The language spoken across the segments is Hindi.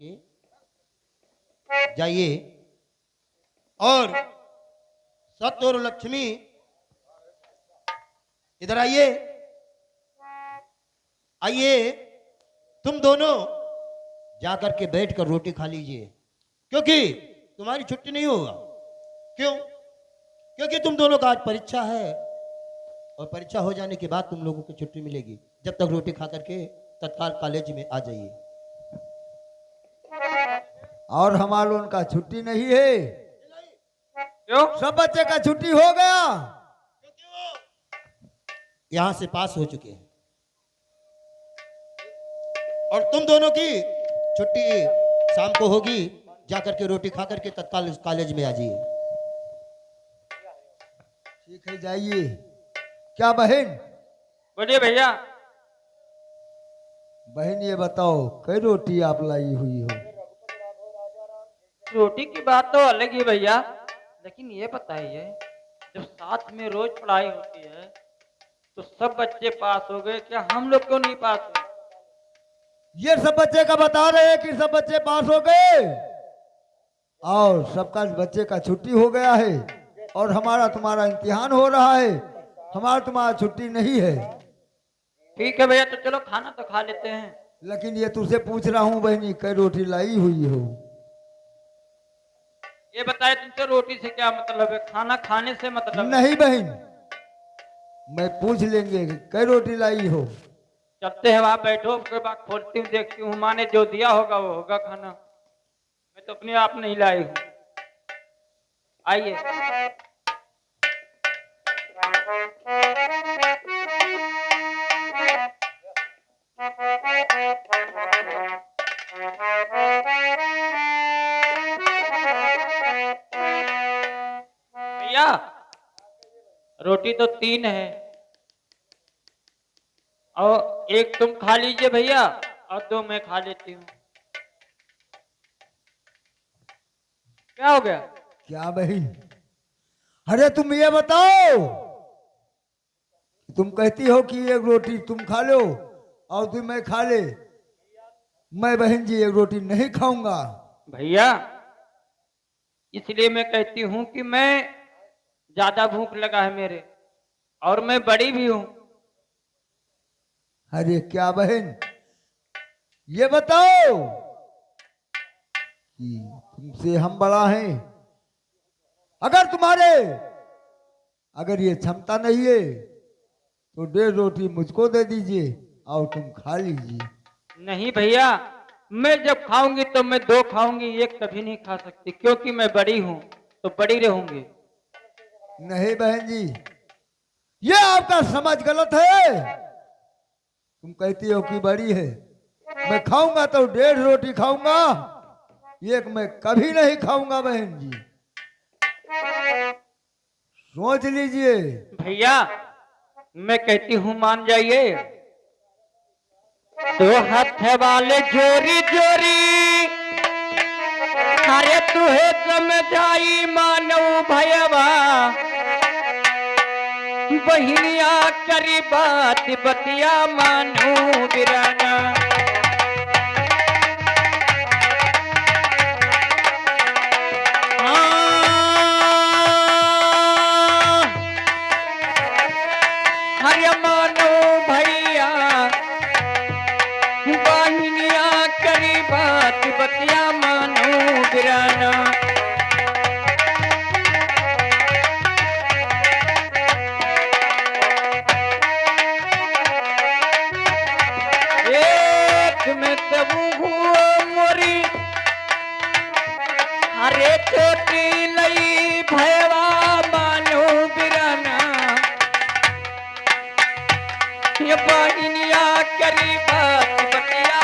कि जाइए और सत्य और लक्ष्मी इधर आइए। आइए तुम दोनों जाकर के बैठ कर रोटी खा लीजिए, क्योंकि तुम्हारी छुट्टी नहीं होगा। क्यों? क्योंकि तुम दोनों का आज परीक्षा है और परीक्षा हो जाने के बाद तुम लोगों को छुट्टी मिलेगी। जब तक रोटी खा करके तत्काल कॉलेज में आ जाइए। और हमारे उनका छुट्टी नहीं है। क्यों? सब बच्चे का छुट्टी हो गया। यहां से पास हो चुके हैं और तुम दोनों की छुट्टी शाम को होगी। जाकर के रोटी खा करके तत्काल कॉलेज में आ जाइए। ठीक है, जाइए। क्या बहन? बोलिए भैया। बहन ये बताओ, कई रोटी आप लाई हुई हो? रोटी की बात तो अलग ही भैया, लेकिन ये बताइए, जब साथ में रोज पढ़ाई होती है तो सब बच्चे पास हो गए, क्या हम लोग क्यों नहीं पास हुए? ये सब बच्चे का बता रहे हैं कि सब बच्चे पास हो गए और सबका बच्चे का छुट्टी हो गया है और हमारा तुम्हारा इम्तिहान हो रहा है। हमारा तुम्हारा छुट्टी नहीं है। ठीक है भैया, तो चलो खाना तो खा लेते हैं। लेकिन ये तुझसे पूछ रहा हूँ बहनी, कई रोटी लाई हुई हो? ये बताए तुमसे रोटी से क्या मतलब है, खाना खाने से मतलब है। नहीं बहन, मैं पूछ लेंगे कि कई रोटी लाई हो। चलते हैं, वहां बैठो, उसके बाद खोलती हूँ, देखती हूँ, माँ ने जो दिया होगा वो होगा खाना। मैं तो अपने आप नहीं लाई हूँ। आइए। भैया, रोटी तो 3 है और एक तुम खा लीजिए भैया और 2 मैं खा लेती हूँ। क्या हो गया? क्या बहन? अरे तुम ये बताओ, तुम कहती हो कि एक रोटी तुम खा लो और तुम मैं खा ले। मैं बहन जी एक रोटी नहीं खाऊंगा। भैया, इसलिए मैं कहती हूँ कि मैं ज्यादा भूख लगा है मेरे, और मैं बड़ी भी हूँ। अरे क्या बहन, ये बताओ कि तुमसे हम बड़ा हैं। अगर ये क्षमता नहीं है तो 1.5 रोटी मुझको दे दीजिए और तुम खा लीजिए। नहीं भैया, मैं जब खाऊंगी तो मैं 2 खाऊंगी, एक कभी नहीं खा सकती, क्योंकि मैं बड़ी हूँ तो बड़ी रहूंगी। नहीं बहन जी, ये आपका समझ गलत है। तुम कहती हो कि बड़ी है, मैं खाऊंगा तो 1.5 रोटी खाऊंगा, एक मैं कभी नहीं खाऊंगा बहन जी। सोच लीजिए। भैया, मैं कहती हूँ मान जाइए। 2 हाथ वाले जोरी जोरी, अरे तुहे समझाई मानव भयवा, बहिनिया करी बात बतिया मानू बिराना। हरे मानो भैया, बहिनिया करी बात बतिया मानो बिराना। एक में तबू हुआ मोरी, हरे छोटी लई भैवा मानो बिराना। ये बहिनिया करी बात बतिया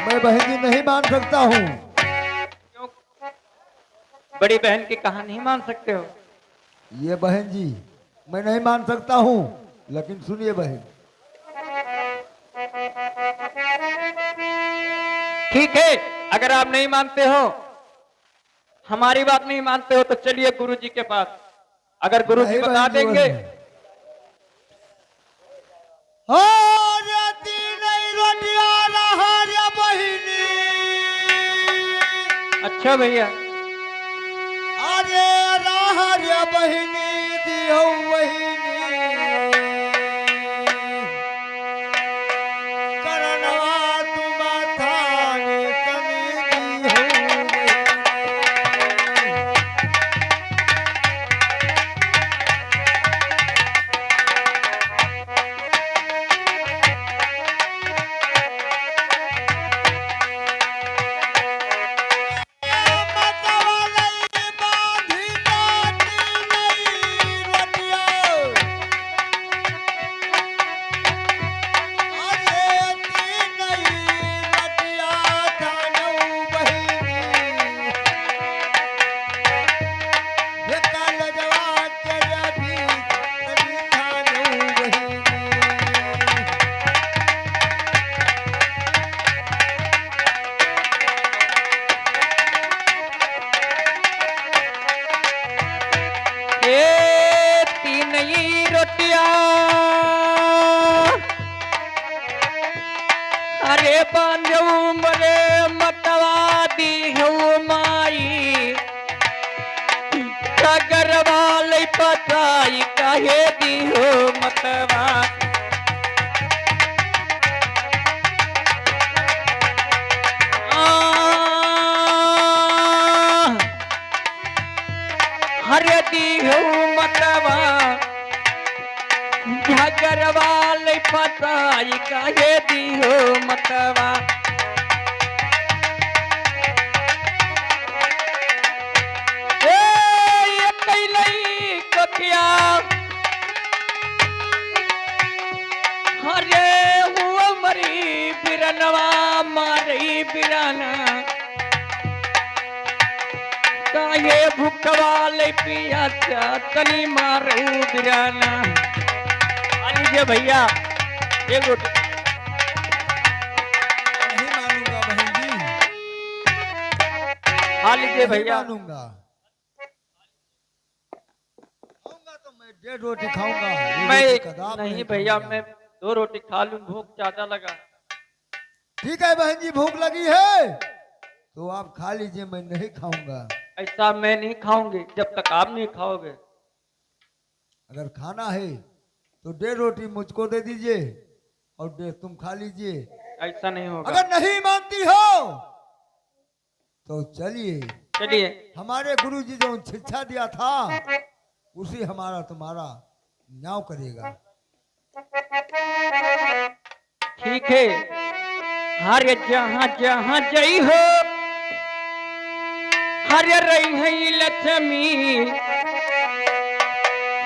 मैं बहन जी नहीं मान सकता हूँ। क्यों? बड़ी बहन की कहा नहीं मान सकते हो? ये बहन जी मैं नहीं मान सकता हूँ, लेकिन सुनिए बहन। ठीक है, अगर आप नहीं मानते हो हमारी बात नहीं मानते हो तो चलिए गुरुजी के पास, अगर गुरुजी नहीं बता बहन जी, देंगे। अरे तीन रोटियां रहा रे बहिनी, अच्छा भैया, अरे रहा रे बहिनी दियो बहिनी, करनवा तुम थाने तनी दियो बहिनी। ये तीन ही रोटियां अरे बांधू मरे मतवा दी हूँ माई, सागर वाले पताई काहे दी हो मतवा। हरे दी हो मतवा, सागर वाले पताई काहे दी हो मतवा। ये कैलई कोठिया हरे हुआ मरी बिरनवा मारी बिराना, काहे भूखवा ले पिया तनी मारू बिराना। आ लीजिए भैया एक रोटी। नहीं मानूंगा बहन जी, आ लीजिए नहीं भैया। मानूंगा। खाऊंगा तो मैं 1.5 रोटी खाऊंगा, ये मैं रोटी कदाप नहीं भैया, खाऊंगा। मैं 2 रोटी खा लूं, भूख ज्यादा लगा। ठीक है बहन जी, भूख लगी है तो आप खा लीजिए, मैं नहीं खाऊंगा। ऐसा मैं नहीं खाऊंगी जब तक आप नहीं खाओगे। अगर खाना है तो 1.5 रोटी मुझको दे दीजिए और 1.5 तुम खा लीजिए। ऐसा नहीं होगा। अगर नहीं मानती हो तो चलिए, चलिए हमारे गुरुजी जो शिक्षा दिया था उसी हमारा तुम्हारा न्याय करेगा। ठीक है, हर जहाँ जहाँ जई हो हर रही है लक्ष्मी,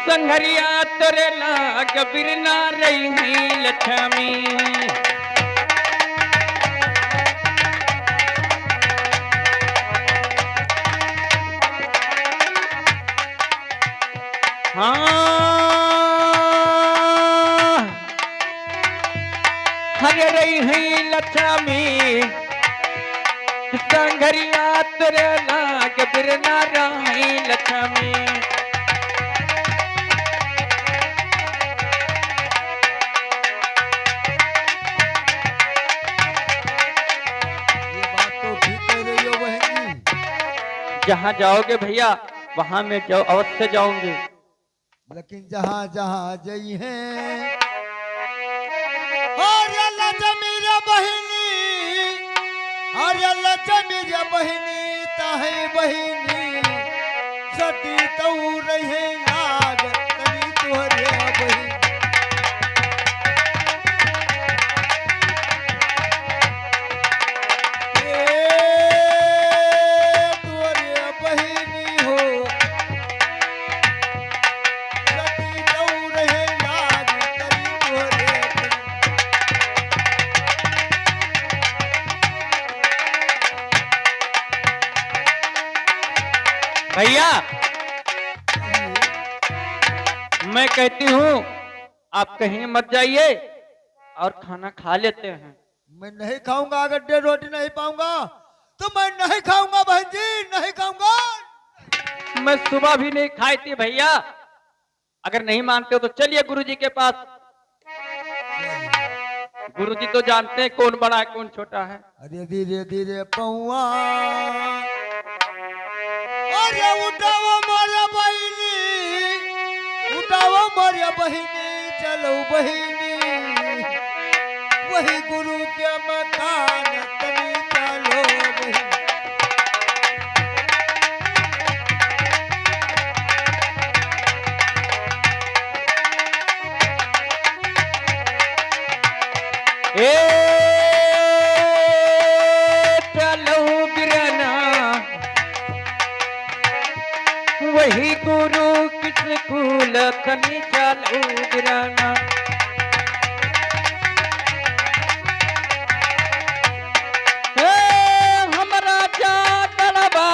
संघरिया तोरे लाग बिरना रही है लक्ष्मी। हाँ हर रही है लक्ष्मी, संघरिया तेरे लाग बिरना रही लक्ष्मी। ये बात तो ठीक कह रही हो बहन जी। जहाँ जाओगे भैया वहां मैं जाओ अवश्य जाऊंगी। लेकिन जहाँ जहाँ जई हैं अरे लजमीरा बहिनी, अरे लजमीरा बहिनी ताहे बहिनी सती तऊ रहे नाग तनी तुहरे बहिनी। ए तुहरे बहिनी हो सती तऊ रहे नाग तनी तुहरे बहिनी। भैया मैं कहती हूँ आप कहीं मत जाइए और खाना खा लेते हैं। मैं नहीं खाऊंगा, अगर 1.5 रोटी नहीं पाऊंगा तो मैं नहीं खाऊंगा बहन जी, नहीं खाऊंगा। मैं सुबह भी नहीं खाई थी भैया। अगर नहीं मानते हो तो चलिए गुरुजी के पास। गुरुजी तो जानते हैं कौन बड़ा है कौन छोटा है। अरे धीरे धीरे पौआ, अरे उठाओ मोरे बहिनी, उठाओ मोरे बहिनी, चलो बहिनी, वही गुरु के मकान तनी चलो बहिनी। ए चलो गिरना, वही गुरु किस कुल तनी चलो गिरना। हमरा जा गड़बा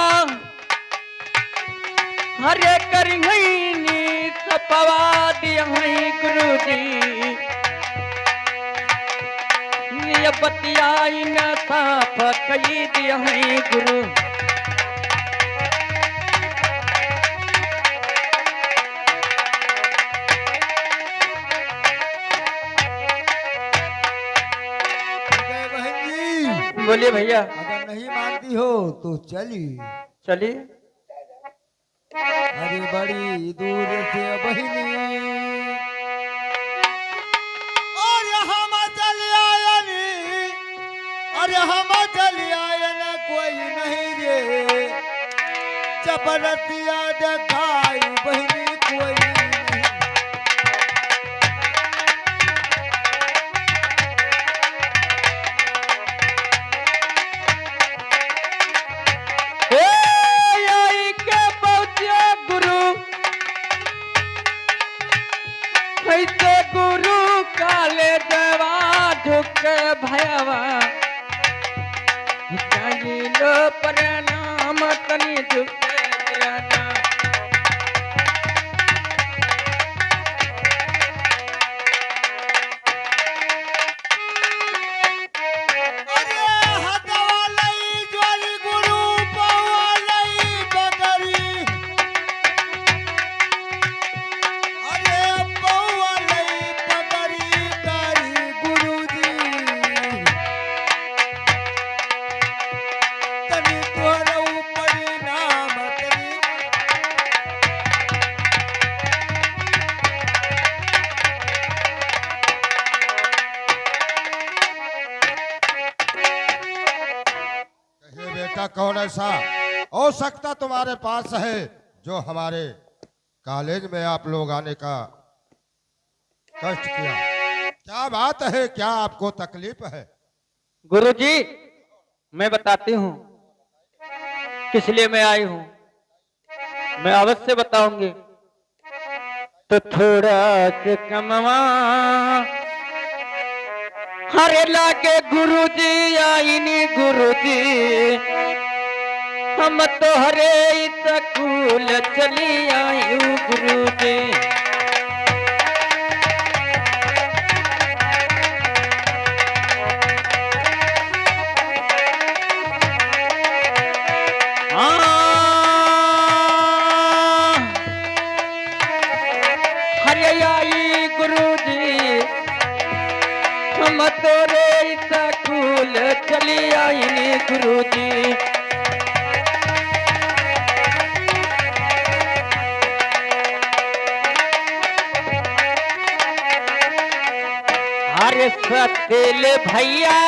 हरे करिहनी सपवा दिया गुरु जी। ये बतियाई न साफ कही दिया गुरु। बहन जी बोलिए भैया। अगर नहीं मानती हो तो चली। चलिए। अरे बड़ी दूर से बहिनी, और हम चल आयनी, अरे हम चल आयन कोई नहीं रे, चपरतिया दिखाई बहिनी कोई नहीं। ऐसे गुरु काले देवा झुक भयवा, लो प्रणाम तनी झुक दिलाना। अरे हटवालई ज्वाली गुरु पवालई बदरी, अरे पवालई बदरी करी गुरुजी, तनी तोहरा परिणाम तनी। कहिए बेटा, कौन ऐसा हो सकता तुम्हारे पास है जो हमारे कॉलेज में आप लोग आने का कष्ट किया? क्या बात है, क्या आपको तकलीफ है? गुरुजी मैं बताती हूँ किस लिए मैं आई हूँ। मैं अवश्य बताऊंगी। तो थोड़ा से कमवा हरे लागे गुरुजी आईनी गुरुजी, हम तो हरे स्कूल चली आई गुरुजी। हरे आई गुरुजी, हम तोरे स्कूल चली आई गुरुजी। हरे सतेल भैया,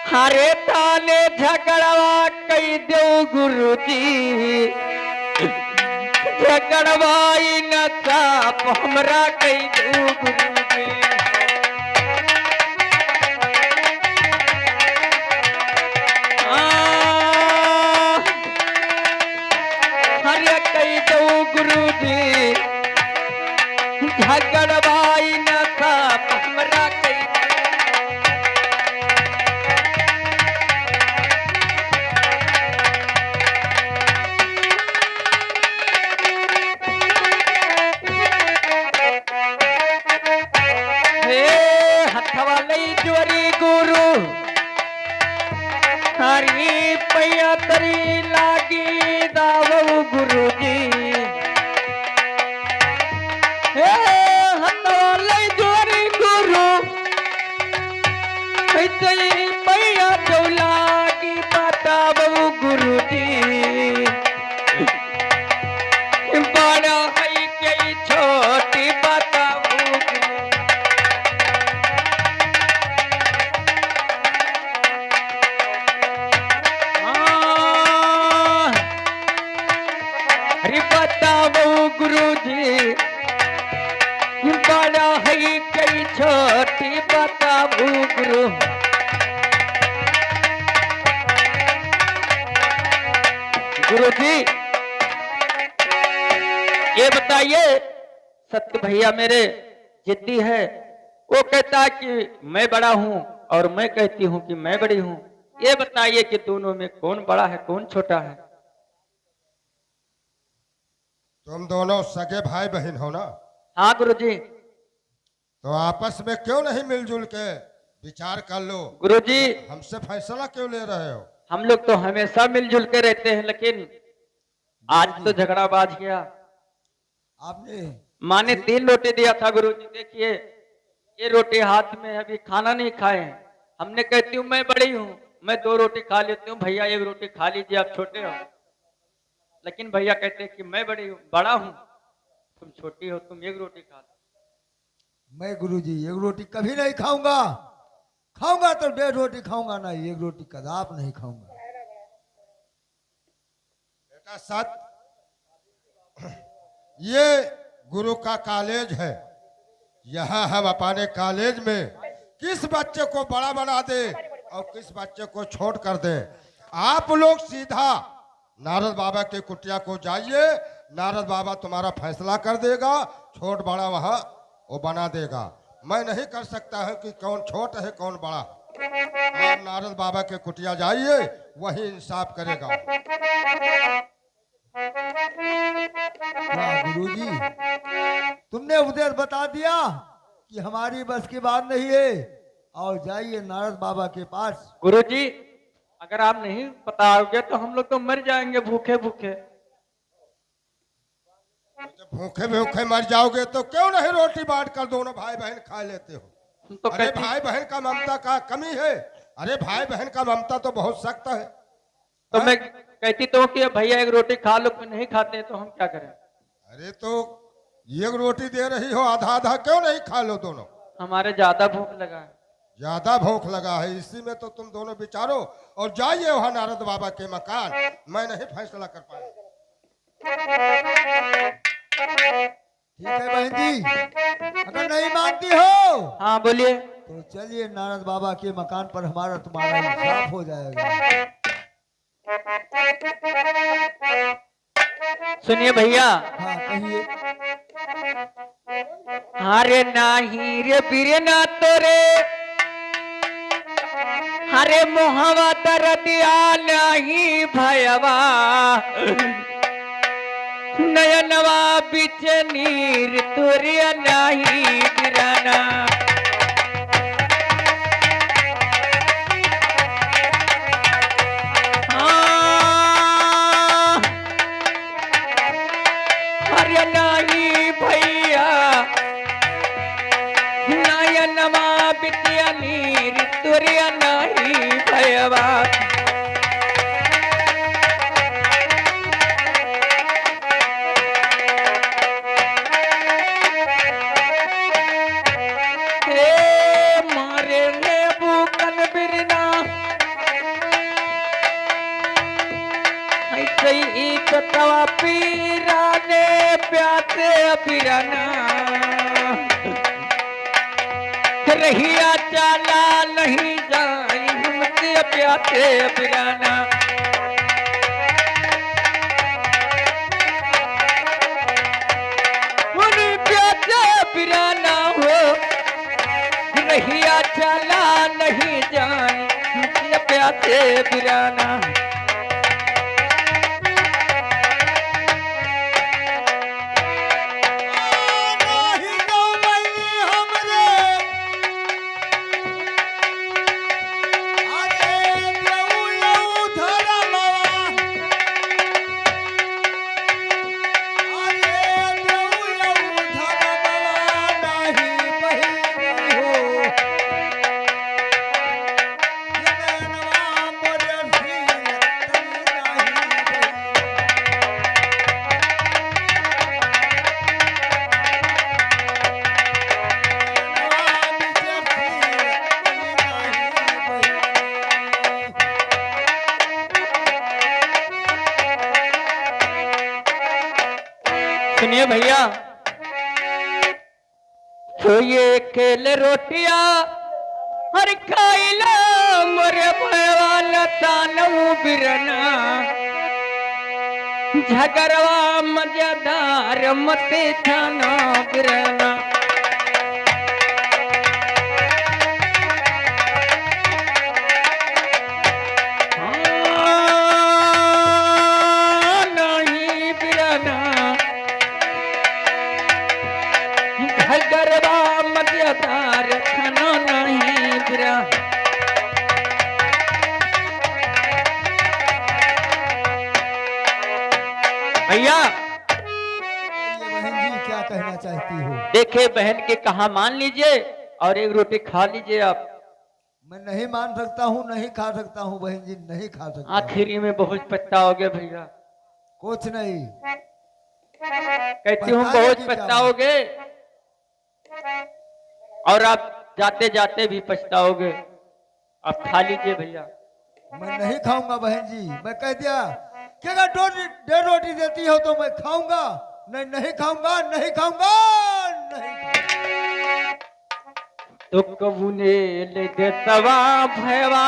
हरे ताने झगड़वा कई दो गुरुजी, झगड़वाई न साप हमरा कई दो गुरुजी। हरे कई दो गुरुजी, झगड़वाई न साप हमरा कई। हथवा लई जोरी गुरु अरे बताओ गुरुजी बड़ा है कई छोटी बताओ गुरु। गुरुजी ये बताइए, सत्य भैया मेरे जिद्दी है, वो कहता है कि मैं बड़ा हूं और मैं कहती हूं कि मैं बड़ी हूं। ये बताइए कि दोनों में कौन बड़ा है कौन छोटा है। तुम दोनों सगे भाई बहन हो ना, हाँ गुरुजी। तो आपस में क्यों नहीं मिलजुल के विचार कर लो? गुरुजी हमसे फैसला क्यों ले रहे हो? हम लोग तो हमेशा मिलजुल के रहते हैं, लेकिन आज तो झगड़ा बाज गया। आपने माँ ने 3 रोटी दिया था गुरुजी, देखिए ये रोटी हाथ में है, अभी खाना नहीं खाए हैं। हमने कहती हूँ मैं बड़ी हूँ, मैं 2 रोटी खा लेती हूँ, भैया 1 रोटी खा लीजिए आप छोटे हो। लेकिन भैया कहते हैं कि मैं बड़ी हूँ बड़ा हूँ, तुम छोटी हो, तुम 1 रोटी खा लो। मैं गुरुजी 1 रोटी कभी नहीं खाऊंगा, खाऊंगा तो 1.5 रोटी खाऊंगा ना, 1 रोटी कदाप नहीं खाऊंगा। बेटा सत, ये गुरु का कॉलेज है, यहाँ हम अपने कॉलेज में किस बच्चे को बड़ा बना दे और किस बच्चे को छोट कर दे। आप लोग सीधा नारद बाबा के कुटिया को जाइए, नारद बाबा तुम्हारा फैसला कर देगा, छोट बड़ा वहाँ वो बना देगा। मैं नहीं कर सकता है कि कौन छोट है कौन बड़ा। आप नारद बाबा के कुटिया जाइए, वही इंसाफ करेगा। क्या गुरुजी, तुमने उपदेश बता दिया कि हमारी बस की बात नहीं है, और जाइए नारद बाबा के पास। गुरुजी अगर आप नहीं बताओगे तो हम लोग तो मर जाएंगे भूखे भूखे। जब भूखे भूखे मर जाओगे तो क्यों नहीं रोटी बांट कर दोनों भाई बहन खा लेते हो? तो अरे कहती भाई बहन का ममता का कमी है? अरे भाई बहन का ममता तो बहुत सख्त है। तो मैं कहती तो कि भैया 1 रोटी खा लो, नहीं खाते तो हम क्या करें। अरे तो 1 रोटी दे रही हो, आधा आधा क्यों नहीं खा लो दोनों? हमारे ज्यादा भूख लगा है। ज्यादा भूख लगा है, इसी में तो तुम दोनों विचारो और जाइए वहां नारद बाबा के मकान। मैं नहीं फैसला कर पाया। ठीक है बहन जी, अगर नहीं मानती हो हाँ बोलिए। तो चलिए नारद बाबा के मकान पर, हमारा तुम्हारा इंसाफ हो जाएगा। सुनिए भैया। हाँ कहिए। हरे नाही रे बीरे ना तोरे, हरे मोहवा तर दिया नहीं भयवा, नयनवा बिच नीर तुरिया नहीं बिराना। हाँ, हरे नाही भैया नयनवा बिटिया नीर तुरिया नहीं भयवा। मारे ले बुकन बिरना ऐसे ही कतवा पीरा ने प्यासे पिराना। रहिया चाला नहीं जाई हमसे प्यासे पिराना। प्यासे पिराना हो, रहिया चाला नहीं जाई हमसे प्यासे पिराना। सुनिए भैया, तो ये केले रोटिया हर खाइला मोरे भयवाला तानऊ बिरना, झगड़वा मजेदार मते थाना बिरना। नहीं बिरना, झगड़वा मजेदार थाना नहीं बिरना। भैया ये बहन जी क्या कहना चाहती हो? देखे बहन के कहा मान लीजिए और एक रोटी खा लीजिए आप। मैं नहीं मान सकता हूँ, नहीं खा सकता हूँ बहन जी, नहीं खा सकता हूँ। आखिरी में बहुत पछताओगे भैया, कुछ नहीं। कहती हूँ पछताने बहुत की क्या पछताओगे और आप जाते जाते भी पछताओगे। आप खा लीजिए भैया। मैं नहीं खाऊंगा बहन जी, मैं कह दिया कि अगर 1.5 रोटी देती हो तो मैं खाऊंगा, नहीं नहीं खाऊंगा, नहीं खाऊंगा, नहीं खाऊंगा। तो कबूने ले दे तवा भैवा,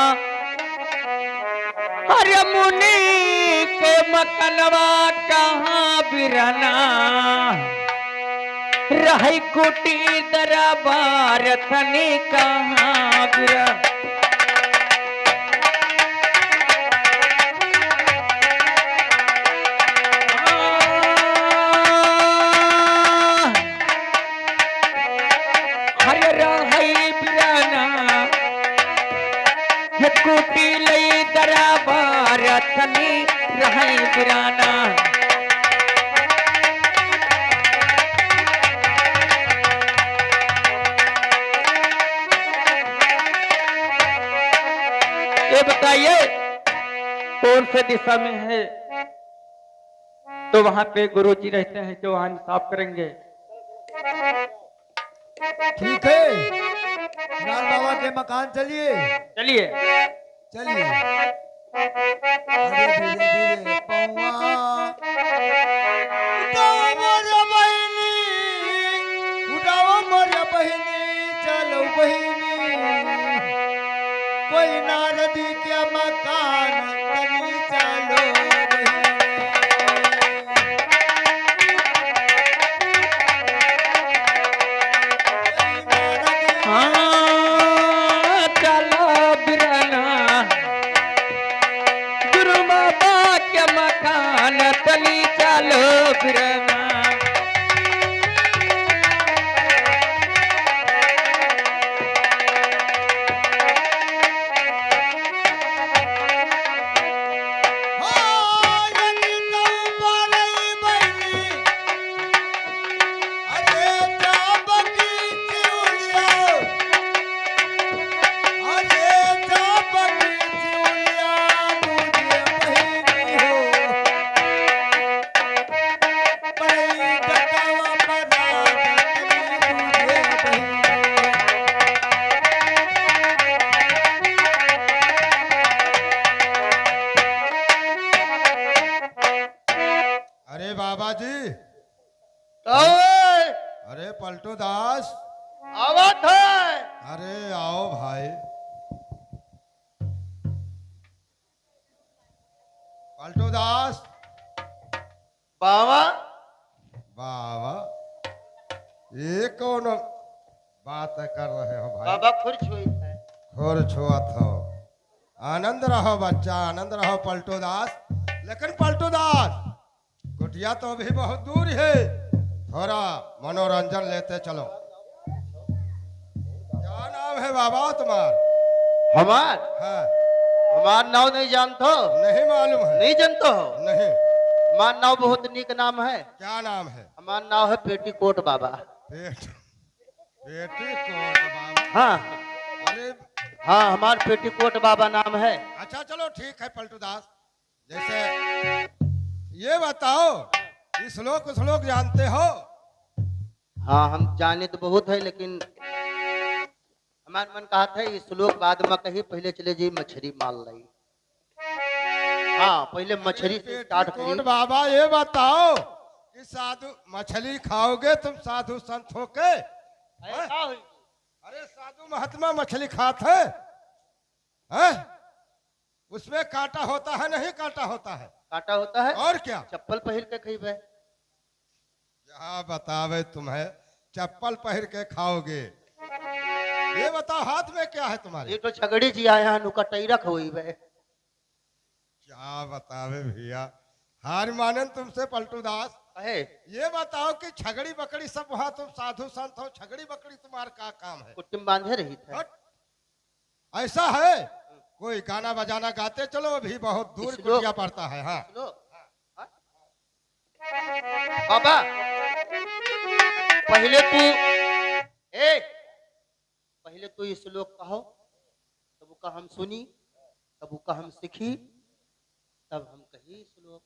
अरे मुनि के मकनवा कहाँ बिरना, रही कुटी दरबार थनी कहाँ बिरना। कुटी लई दरबार थनी रही बिराना। ये बताइए कौन से दिशा में है? तो वहां पे गुरुजी रहते हैं जो वहां साफ करेंगे। ठीक है, लाल बाबा के मकान चलिए। चलिए चलिए। अरे धीरे धीरे पौआ, उठाओ मोरे बहिनी, उठाओ मोरे बहिनी, चलो बहिनी, कोई नारदी के मकान तनी चलो बहिनी। हाँ चलो बिरना, गुरु बाबा के मकान तली चलो बिरना। हाँ, यदि तू बड़ई बहिनी, अरे जाबकी चिउलिया, अरे जाबकी चिउलिया मुझे बहिनी हो, बड़ई डकावा परात मुझे बहिनी। अरे बाबा जी, ओए, अरे पलटू दास, आवत है। अरे आओ भाई। पलटू दास, बाबा बाबा ये कौन बात कर रहे हो भाई? बाबा खुश हुई है। खोर छुआत हो। आनंद रहो बच्चा, आनंद रहो पलटू दास। लेकिन पलटू दास, कुटिया तो अभी बहुत दूर है, थोड़ा मनोरंजन लेते चलो। क्या नाम है बाबा तुम्हार? हमार हाँ, हमार नाव नहीं जानते हो? नहीं मालूम है? नहीं जानते हो? नहीं। हमार नाव बहुत नीक नाम है। क्या नाम है? हमार नाव है पेटीकोट बाबा। पेट बेटी कोट बाबा। हाँ अरे हाँ, हमार पेटीकोट बाबा नाम है। अच्छा चलो ठीक है पलटू दास। जैसे ये बताओ, श्लोक जानते हो? हाँ, हम जाने तो बहुत है, लेकिन हमारे मन कहा था इस श्लोक बाद में कहीं पहले चले जाइए मछली माल लाई। हाँ, पहले मछली से स्टार्ट पेटीकोट करिए। बाबा ये बताओ कि साधु मछली खाओगे तुम साधु संत होके? ऐसा हुई। अरे साधु महात्मा मछली खाते हैं? उसमें कांटा होता है नहीं कांटा होता है? कांटा होता है। और क्या? चप्पल पहन के खइबे। क्या बतावे तुम्हें, चप्पल पहन के खाओगे? ये बताओ हाथ में क्या है तुम्हारे? ये तो छगड़ी जी आया नुकटई रख हुई बे। क्या बतावे भैया, हार मानन तुमसे पलटू दास। कहे ये बताओ कि छगड़ी बकड़ी सब वहां तुम साधु संत हो, छगड़ी बकड़ी तुम्हारा क्या काम है? कुटुम बांधे रही थे। हट। ऐसा है कोई गाना बजाना गाते चलो, अभी बहुत दूर इसलो- कुटिया पड़ता है। हाँ सुनो। हाँ? बाबा पहले तू ये श्लोक कहो, तब का हम सुनी, तब का हम सीखी, तब हम कही श्लोक।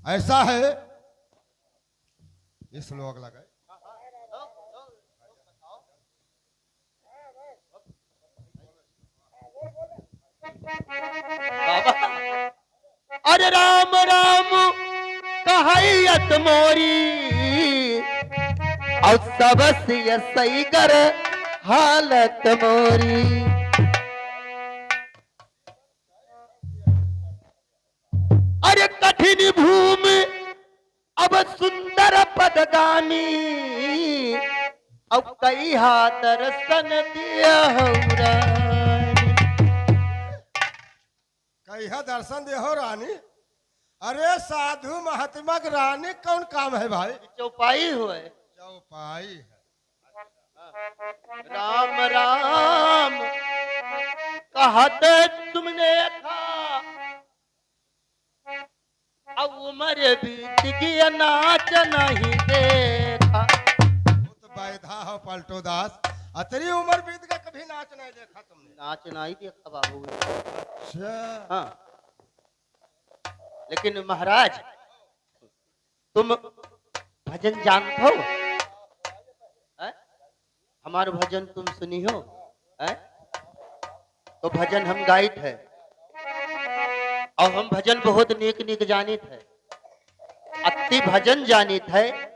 ऐसा है, इस लोग लगे बाबा अरे राम राम कहैयत मोरी और सबसे सही कर हालत मोरी। अरे कठिन भूमि अब सुंदर पदगामी अब कई हाथ दर्शन दिया हमरा। कहिया दर्शन दे हो रानी? अरे साधु महात्मा की रानी कौन काम है भाई? चौपाई हुए। चौपाई है। राम राम कहत तुमने था अब उम्र बीत गई नाच नहीं देखा। वो तो बैधा हो पलटू दास, अतरी उम्र बीत गई कभी नाच नहीं देखा तुमने? नाच नहीं देखा बाबू। अच्छा। हाँ लेकिन महाराज तुम भजन जानते हो? हमारा भजन तुम सुनी हो? तो भजन हम गाइत है और हम भजन बहुत नेक नेक जानित है, अति भजन जानित है।